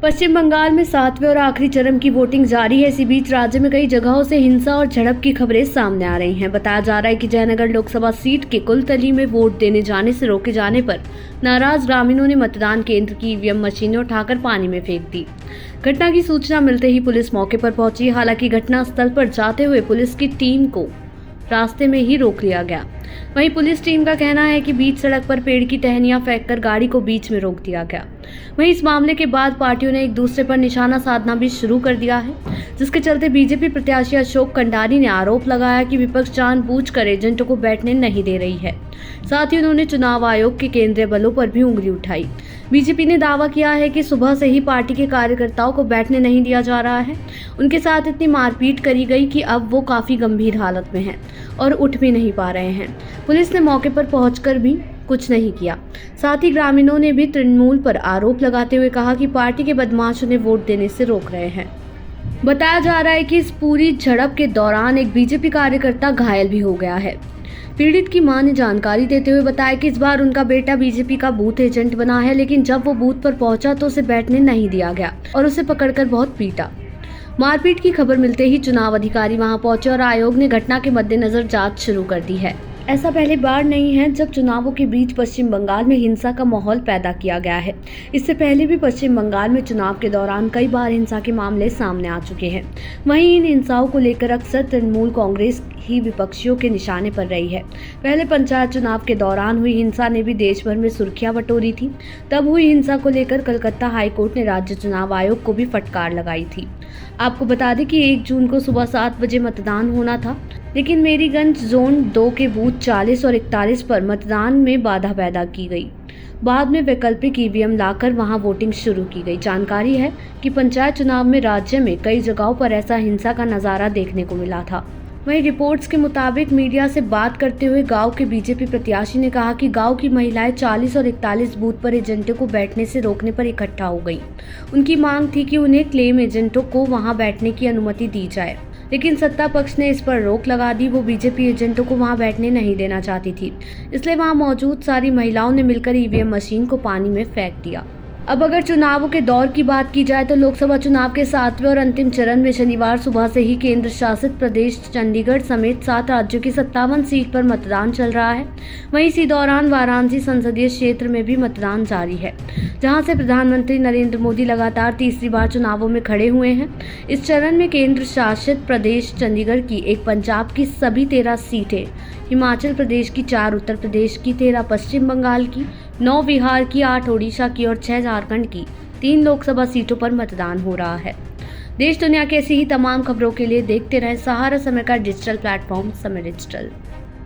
पश्चिम बंगाल में 7वें और आखिरी चरण की वोटिंग जारी है। इसी बीच राज्य में कई जगहों से हिंसा और झड़प की खबरें सामने आ रही हैं। बताया जा रहा है कि जयनगर लोकसभा सीट के कुलतली में वोट देने जाने से रोके जाने पर नाराज ग्रामीणों ने मतदान केंद्र की ईवीएम मशीनें उठाकर पानी में फेंक दी। घटना की सूचना मिलते ही पुलिस मौके पर पहुंची। हालांकि घटनास्थल पर जाते हुए पुलिस की टीम को रास्ते में ही रोक लिया गया। वहीं पुलिस टीम का कहना है कि बीच सड़क पर पेड़ की टहनियां फेंककर गाड़ी को बीच में रोक दिया गया। वहीं इस मामले के बाद पार्टियों ने एक दूसरे पर निशाना साधना भी शुरू कर दिया है, जिसके चलते बीजेपी प्रत्याशी अशोक कंडारी ने आरोप लगाया कि विपक्ष जानबूझकर एजेंटों को बैठने नहीं दे रही है। साथ ही उन्होंने चुनाव आयोग के केंद्रीय बलों पर भी उंगली उठाई। बीजेपी ने दावा किया है कि सुबह से ही पार्टी के कार्यकर्ताओं को बैठने नहीं दिया जा रहा है। उनके साथ इतनी मारपीट करी गई कि अब वो काफी गंभीर हालत में हैं और उठ भी नहीं पा रहे हैं। पुलिस ने मौके पर पहुंचकर भी कुछ नहीं किया। साथ ही ग्रामीणों ने भी तृणमूल पर आरोप लगाते हुए कहा कि पार्टी के बदमाश उन्हें वोट देने से रोक रहे हैं। बताया जा रहा है कि इस पूरी झड़प के दौरान एक बीजेपी कार्यकर्ता घायल भी हो गया है। पीड़ित की मां ने जानकारी देते हुए बताया कि इस बार उनका बेटा बीजेपी का बूथ एजेंट बना है, लेकिन जब वो बूथ पर पहुंचा तो उसे बैठने नहीं दिया गया और उसे पकड़कर बहुत पीटा। मारपीट की खबर मिलते ही चुनाव अधिकारी वहां पहुंचे और आयोग ने घटना के मद्देनजर जांच शुरू कर दी है। ऐसा पहली बार नहीं है जब चुनावों के बीच पश्चिम बंगाल में हिंसा का माहौल पैदा किया गया है। इससे पहले भी पश्चिम बंगाल में चुनाव के दौरान कई बार हिंसा के मामले सामने आ चुके हैं। वहीं इन हिंसाओं को लेकर अक्सर तृणमूल कांग्रेस ही विपक्षियों के निशाने पर रही है। पहले पंचायत चुनाव के दौरान हुई हिंसा ने भी देश भर में सुर्खियां बटोरी थी। तब हुई हिंसा को लेकर कलकत्ता हाईकोर्ट ने राज्य चुनाव आयोग को भी फटकार लगाई थी। आपको बता दें कि 1 जून को सुबह 7 बजे मतदान होना था, लेकिन मेरीगंज जोन 2 के बूथ 40 और 41 पर मतदान में बाधा पैदा की गई। बाद में वैकल्पिक ईवीएम लाकर वहां वोटिंग शुरू की गई। जानकारी है कि पंचायत चुनाव में राज्य में कई जगहों पर ऐसा हिंसा का नजारा देखने को मिला था। वहीं रिपोर्ट्स के मुताबिक मीडिया से बात करते हुए गांव के बीजेपी प्रत्याशी ने कहा कि गांव की महिलाएं 40 और 41 बूथ पर एजेंटों को बैठने से रोकने पर इकट्ठा हो गई। उनकी मांग थी कि उन्हें क्लेम एजेंटों को वहां बैठने की अनुमति दी जाए, लेकिन सत्ता पक्ष ने इस पर रोक लगा दी। वो बीजेपी एजेंटों को वहां बैठने नहीं देना चाहती थी, इसलिए वहां मौजूद सारी महिलाओं ने मिलकर ईवीएम मशीन को पानी में फेंक दिया। अब अगर चुनावों के दौर की बात की जाए तो लोकसभा चुनाव के 7वें और अंतिम चरण में शनिवार सुबह से ही केंद्र शासित प्रदेश चंडीगढ़ समेत 7 राज्यों की 57 सीट पर मतदान चल रहा है। वहीं इसी दौरान वाराणसी संसदीय क्षेत्र में भी मतदान जारी है, जहां से प्रधानमंत्री नरेंद्र मोदी लगातार तीसरी बार चुनावों में खड़े हुए हैं। इस चरण में केंद्र शासित प्रदेश चंडीगढ़ की 1 पंजाब की सभी 13 सीटें, हिमाचल प्रदेश की 4, उत्तर प्रदेश की 13, पश्चिम बंगाल की 9, बिहार की 8, ओडिशा की और 6 झारखंड की 3 लोकसभा सीटों पर मतदान हो रहा है। देश दुनिया की ऐसी ही तमाम खबरों के लिए देखते रहें सहारा समय का डिजिटल प्लेटफॉर्म समय डिजिटल।